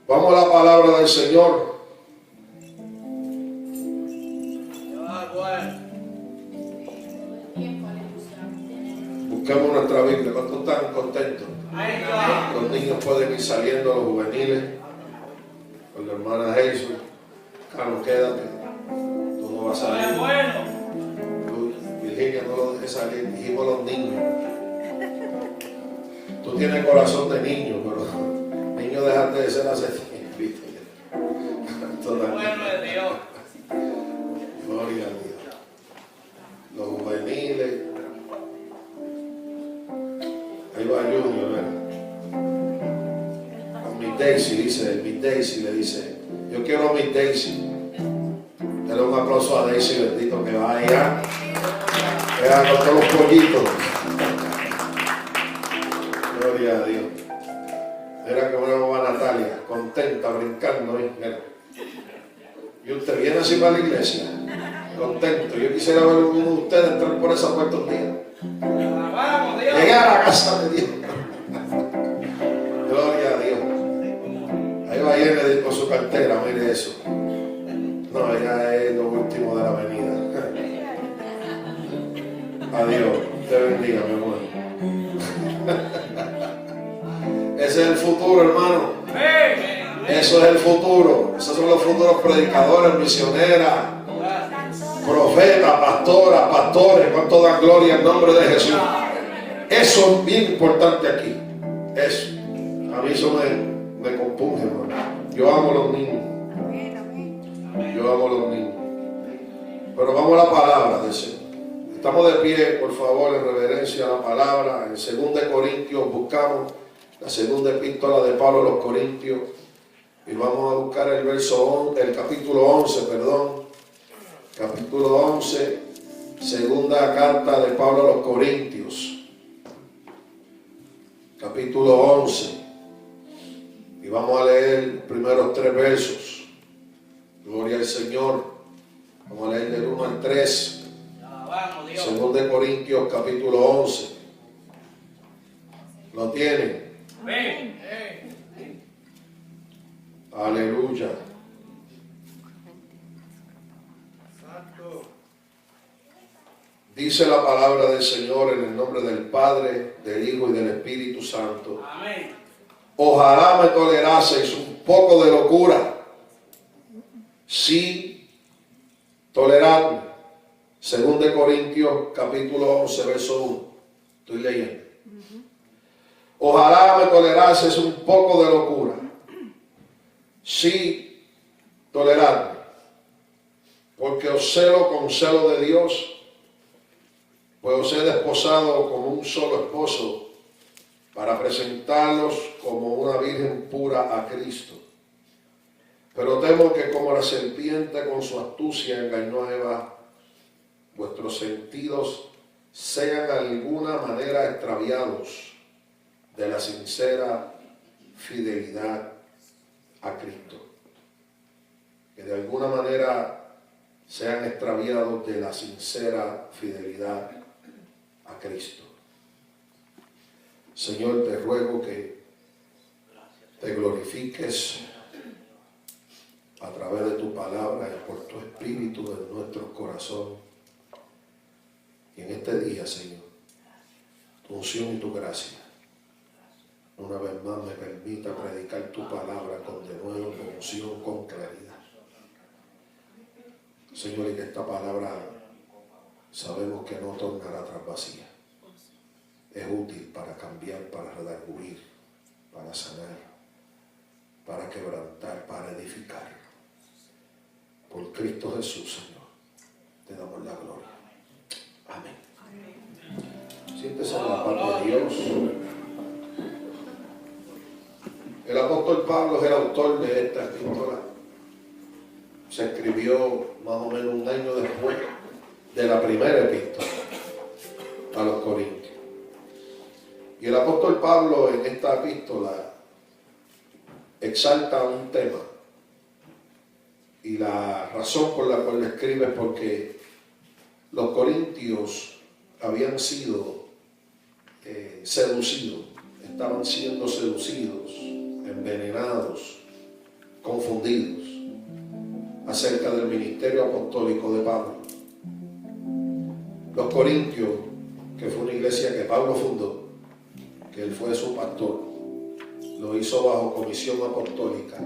Vamos a la palabra del Señor. Busquemos nuestra Biblia. ¿Cuántos están contentos? Los niños pueden ir saliendo, los juveniles. Con la hermana Jesús. Carlos, quédate. Todo va a salir. Virginia, no lo dejes salir. Dijimos los niños. Tú tienes corazón de niño, pero niño dejaste de ser hace tiempo. Bueno de Dios. Gloria a Dios. Los juveniles. Ahí va Junior, con mi Daisy, mi Daisy le dice, yo quiero a mi Daisy. Dale un aplauso a Daisy, bendito, que vaya. Vea con todos los pollitos. Gloria a Dios. Mira que una mamá Natalia, contenta, brincando. Mira. Y usted viene así para la iglesia, contento. Yo quisiera ver a uno de ustedes entrar por esa puerta un día. Llegar a la casa de Dios. Gloria a Dios. Ahí va Yenedi con su cartera, mire eso. No, ella es lo último de la avenida. Adiós. Te bendiga, mi amor. Ese es el futuro, hermano. Eso es el futuro. Esos son los futuros predicadores, misioneras, profetas, pastoras, pastores. ¿Cuánto dan gloria en nombre de Jesús? Eso es bien importante aquí. Eso. A mí eso me compunge, hermano. Yo amo a los niños. Yo amo a los niños. Pero vamos a la palabra del Señor. Estamos de pie, por favor, en reverencia a la palabra. En 2 Corintios buscamos la segunda epístola de Pablo a los Corintios. Y vamos a buscar el capítulo 11, perdón. Capítulo 11, segunda carta de Pablo a los Corintios. Capítulo 11. Y vamos a leer los primeros 3 versos. Gloria al Señor. Vamos a leer del 1 al 3. Segunda de Corintios, capítulo 11. ¿Lo tienen? Aleluya. Dice la palabra del Señor en el nombre del Padre, del Hijo y del Espíritu Santo. Amén. Ojalá me toleraseis un poco de locura. Sí, toleradme. 2 Corintios capítulo 11, verso 1. Estoy leyendo. Ojalá me tolerases un poco de locura. Sí, toleradme. Porque os celo con celo de Dios, pues os he desposado como un solo esposo, para presentarlos como una virgen pura a Cristo. Pero temo que como la serpiente con su astucia engañó a Eva, vuestros sentidos sean de alguna manera extraviados de la sincera fidelidad a Cristo. Que de alguna manera sean extraviados de la sincera fidelidad a Cristo. Señor, te ruego que te glorifiques a través de tu palabra y por tu espíritu en nuestro corazón. Y en este día, Señor, tu unción y tu gracia, una vez más me permita predicar tu palabra con denuedo, con unción, con claridad. Señor, y que esta palabra sabemos que no tornará atrás vacía. Es útil para cambiar, para redarguir, para sanar, para quebrantar, para edificar. Por Cristo Jesús, Señor, te damos la gloria. Amén. Siéntese en la paz de Dios. El apóstol Pablo es el autor de esta epístola. Se escribió más o menos un año después de la primera epístola a los Corintios. Y el apóstol Pablo en esta epístola exalta un tema. Y la razón por la cual lo escribe es porque los corintios habían sido seducidos, estaban siendo seducidos, envenenados confundidos acerca del ministerio apostólico de Pablo. Los Corintios, que fue una iglesia que Pablo fundó, que él fue su pastor, lo hizo bajo comisión apostólica,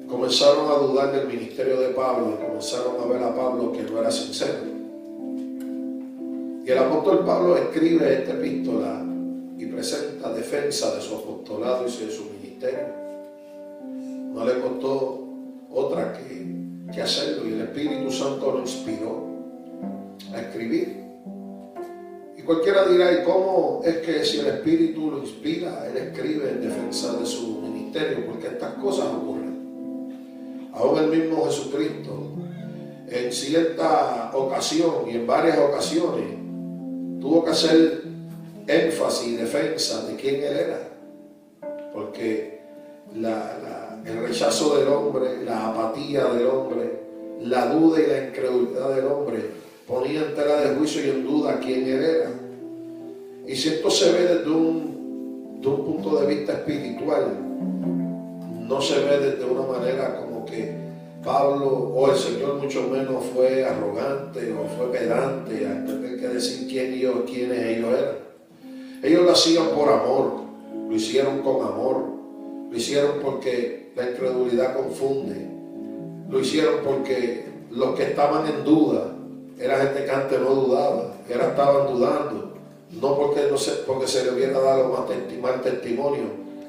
comenzaron a dudar del ministerio de Pablo y comenzaron a ver a Pablo que no era sincero. Y el apóstol Pablo escribe esta epístola y presenta defensa de su apostolado y de su ministerio. No le costó otra que hacerlo, y el Espíritu Santo lo inspiró a escribir. Y cualquiera dirá, ¿y cómo es que si el Espíritu lo inspira, él escribe en defensa de su ministerio? Porque estas cosas ocurren. Aún el mismo Jesucristo, en cierta ocasión y en varias ocasiones, tuvo que hacer énfasis y defensa de quién él era. Porque el rechazo del hombre, la apatía del hombre, la duda y la incredulidad del hombre ponía en tela de juicio y en duda quién él era. Y si esto se ve desde un punto de vista espiritual, no se ve desde una manera como que Pablo o el Señor mucho menos fue arrogante o fue pedante al tener que decir quiénes ellos eran. Ellos lo hacían por amor, lo hicieron con amor, lo hicieron porque la incredulidad confunde, lo hicieron porque los que estaban en duda era gente que antes no dudaba, que ahora estaban dudando, no porque se le hubiera dado mal testimonio,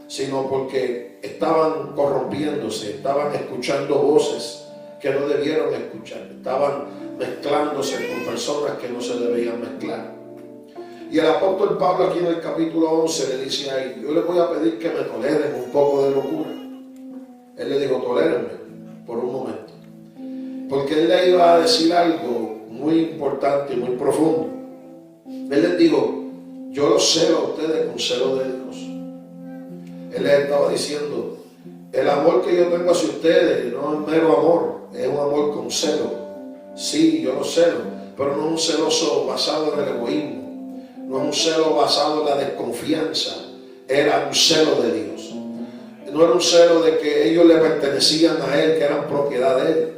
sino porque estaban corrompiéndose, estaban escuchando voces que no debieron escuchar, estaban mezclándose con personas que no se debían mezclar. Y el apóstol Pablo aquí en el capítulo 11 le dice ahí, yo les voy a pedir que me toleren un poco de locura. Él le dijo, tolérenme por un momento, porque él le iba a decir algo muy importante y muy profundo. Él les dijo, yo los celo a ustedes con celo de Dios. Él les estaba diciendo, el amor que yo tengo hacia ustedes no es mero amor, es un amor con celo. Sí, yo los celo, pero no es un celoso basado en el egoísmo, no es un celo basado en la desconfianza, era un celo de Dios. No era un celo de que ellos le pertenecían a Él, que eran propiedad de Él.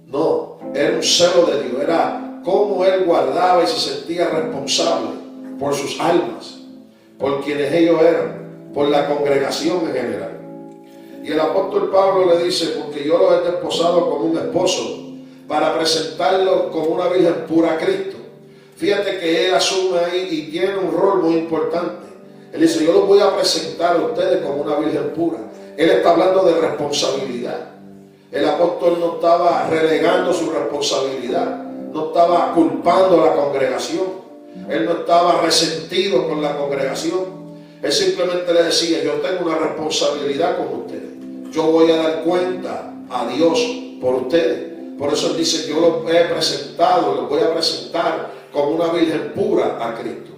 No, era un celo de Dios, era cómo Él guardaba y se sentía responsable por sus almas, por quienes ellos eran, por la congregación en general. Y el apóstol Pablo le dice, porque yo los he desposado como un esposo, para presentarlos como una virgen pura a Cristo. Fíjate que él asume ahí y tiene un rol muy importante. Él dice, yo los voy a presentar a ustedes como una virgen pura. Él está hablando de responsabilidad. El apóstol no estaba relegando su responsabilidad, no estaba culpando a la congregación, él no estaba resentido con la congregación. Él simplemente le decía, yo tengo una responsabilidad con ustedes, yo voy a dar cuenta a Dios por ustedes. Por eso él dice, yo los he presentado, los voy a presentar como una virgen pura a Cristo.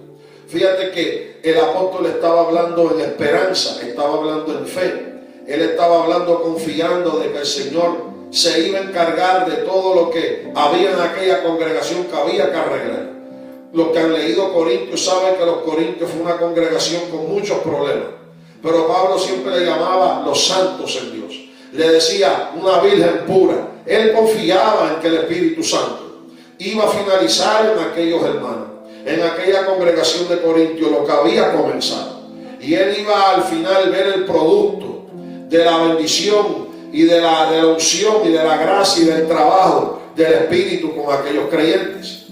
Fíjate que el apóstol estaba hablando en esperanza, estaba hablando en fe. Él estaba hablando confiando de que el Señor se iba a encargar de todo lo que había en aquella congregación que había que arreglar. Los que han leído Corintios saben que los Corintios fue una congregación con muchos problemas. Pero Pablo siempre le llamaba los santos en Dios. Le decía una virgen pura. Él confiaba en que el Espíritu Santo iba a finalizar en aquellos hermanos, en aquella congregación de Corintios, lo que había comenzado. Y él iba al final ver el producto de la bendición y de la unción y de la gracia y del trabajo del Espíritu con aquellos creyentes.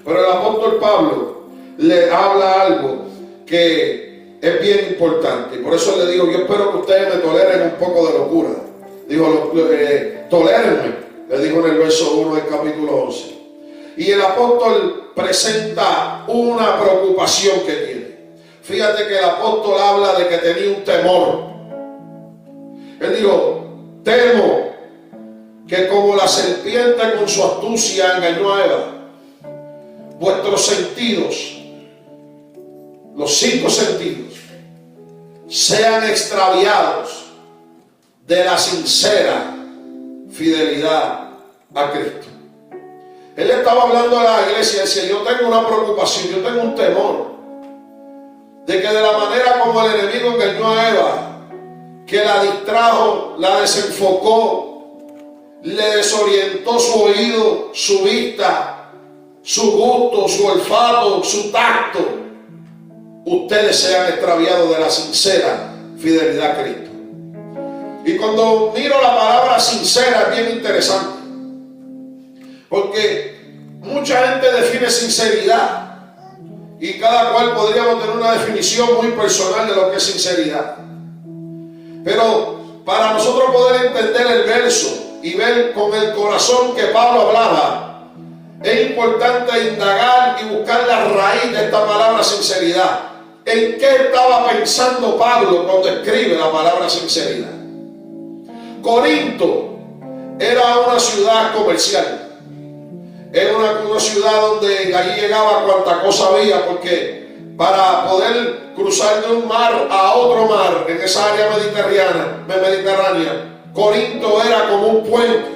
Pero el apóstol Pablo le habla algo que es bien importante. Por eso le digo, yo espero que ustedes me toleren un poco de locura. Dijo, tolérenme, le dijo en el verso 1 del capítulo 11. Y el apóstol presenta una preocupación que tiene. Fíjate que el apóstol habla de que tenía un temor. Él dijo, temo que como la serpiente con su astucia engañó a Eva, vuestros sentidos, los 5 sentidos, sean extraviados de la sincera fidelidad a Cristo. Él estaba hablando a la iglesia y decía, yo tengo una preocupación, yo tengo un temor de que de la manera como el enemigo engañó a Eva, que la distrajo, la desenfocó, le desorientó su oído, su vista, su gusto, su olfato, su tacto, ustedes se han extraviado de la sincera fidelidad a Cristo. Y cuando miro la palabra sincera es bien interesante, porque mucha gente define sinceridad y cada cual podríamos tener una definición muy personal de lo que es sinceridad. Pero para nosotros poder entender el verso y ver con el corazón que Pablo hablaba, es importante indagar y buscar la raíz de esta palabra sinceridad. ¿En qué estaba pensando Pablo cuando escribe la palabra sinceridad? Corinto era una ciudad comercial. Era una ciudad donde allí llegaba cuanta cosa había, porque para poder cruzar de un mar a otro mar en esa área mediterránea, Corinto era como un puente.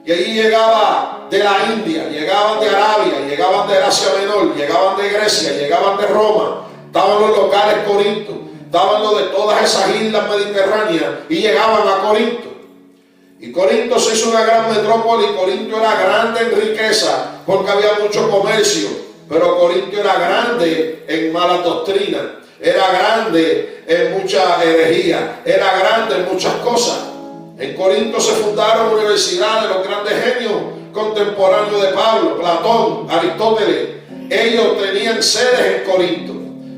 Y allí llegaba de la India, llegaban de Arabia, llegaban de Asia Menor, llegaban de Grecia, llegaban de Roma. Estaban los locales Corinto, estaban los de todas esas islas mediterráneas y llegaban a Corinto. Y Corinto se hizo una gran metrópoli. Corinto era grande en riqueza porque había mucho comercio, pero Corinto era grande en malas doctrinas, era grande en mucha herejía, era grande en muchas cosas. En Corinto se fundaron universidades, los grandes genios contemporáneos de Pablo, Platón, Aristóteles. Ellos tenían sedes en Corinto.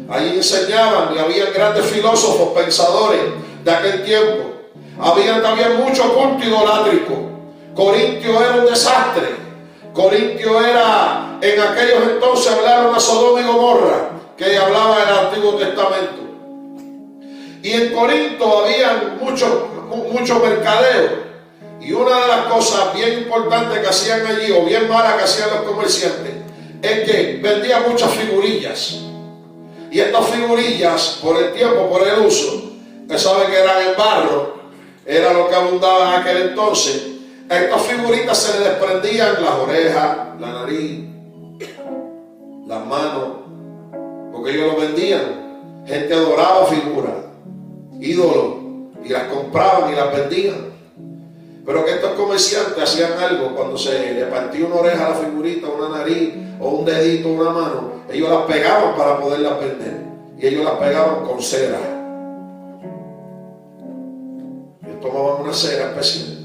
Allí enseñaban y había grandes filósofos, pensadores de aquel tiempo. Había también mucho culto idolátrico. Corintio era un desastre. Corintio era, en aquellos entonces hablaron a Sodoma y Gomorra, que hablaba en el Antiguo Testamento. Y en Corinto había mucho mercadeo. Y una de las cosas bien importantes que hacían allí, o bien malas que hacían los comerciantes, es que vendían muchas figurillas. Y estas figurillas, por el tiempo, por el uso, que sabe que eran en barro, era lo que abundaba en aquel entonces. A estas figuritas se le desprendían las orejas, la nariz, las manos, porque ellos lo vendían. Gente adoraba figuras, ídolos, y las compraban y las vendían. Pero que estos comerciantes hacían algo: cuando se le partía una oreja a la figurita, una nariz, o un dedito, una mano, ellos las pegaban para poderlas vender. Y ellos las pegaban con cera. Ellos tomaban una cera especial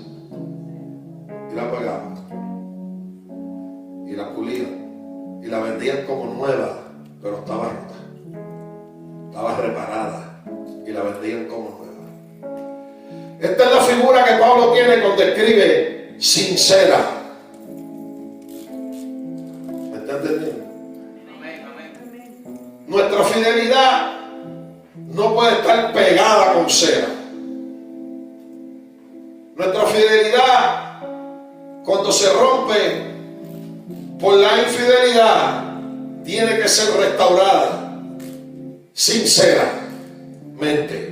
y la pegaban. Y la pulían. Y la vendían como nueva, pero estaba rota. Estaba reparada. Y la vendían como nueva. Esta es la figura que Pablo tiene cuando escribe sincera. ¿Me está entendiendo? Nuestra fidelidad no puede estar pegada con cera. Nuestra fidelidad, cuando se rompe por la infidelidad, tiene que ser restaurada sinceramente.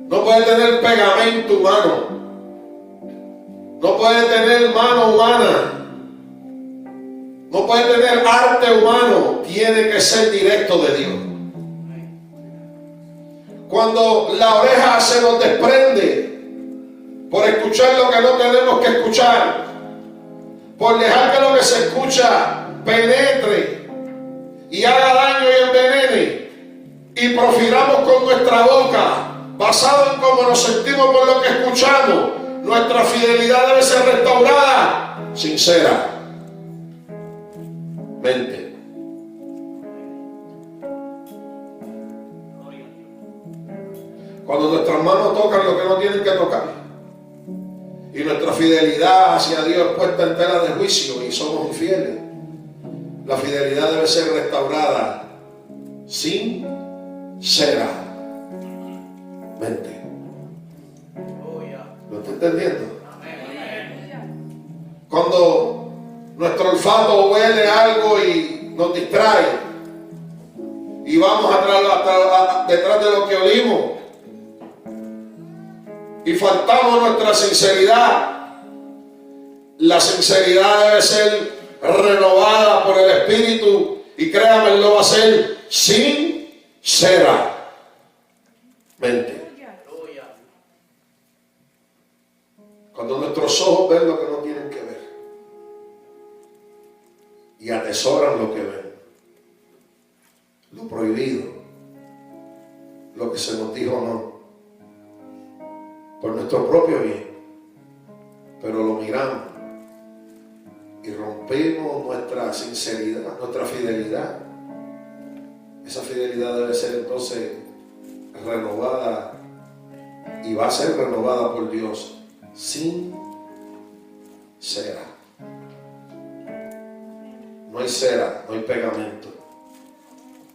No puede tener pegamento humano. No puede tener mano humana. No puede tener arte humano. Tiene que ser directo de Dios. Cuando la oreja se nos desprende por escuchar lo que no tenemos que escuchar, por dejar que lo que se escucha penetre y haga daño y envenene, y profiramos con nuestra boca basado en cómo nos sentimos por lo que escuchamos, nuestra fidelidad debe ser restaurada sinceramente. Cuando nuestras manos tocan lo que no tienen que tocar y nuestra fidelidad hacia Dios es puesta en tela de juicio y somos infieles, la fidelidad debe ser restaurada sinceramente. ¿Lo está entendiendo? Cuando nuestro olfato huele algo y nos distrae y vamos detrás de lo que olimos y faltamos nuestra sinceridad, la sinceridad debe ser renovada por el Espíritu y créame, lo va a ser sinceramente. los ojos ven lo que no tienen que ver. Y atesoran lo que ven. Lo prohibido. Lo que se nos dijo no. Por nuestro propio bien. Pero lo miramos. Y rompemos nuestra sinceridad, nuestra fidelidad. Esa fidelidad debe ser entonces renovada y va a ser renovada por Dios sin cera. No hay cera, no hay pegamento.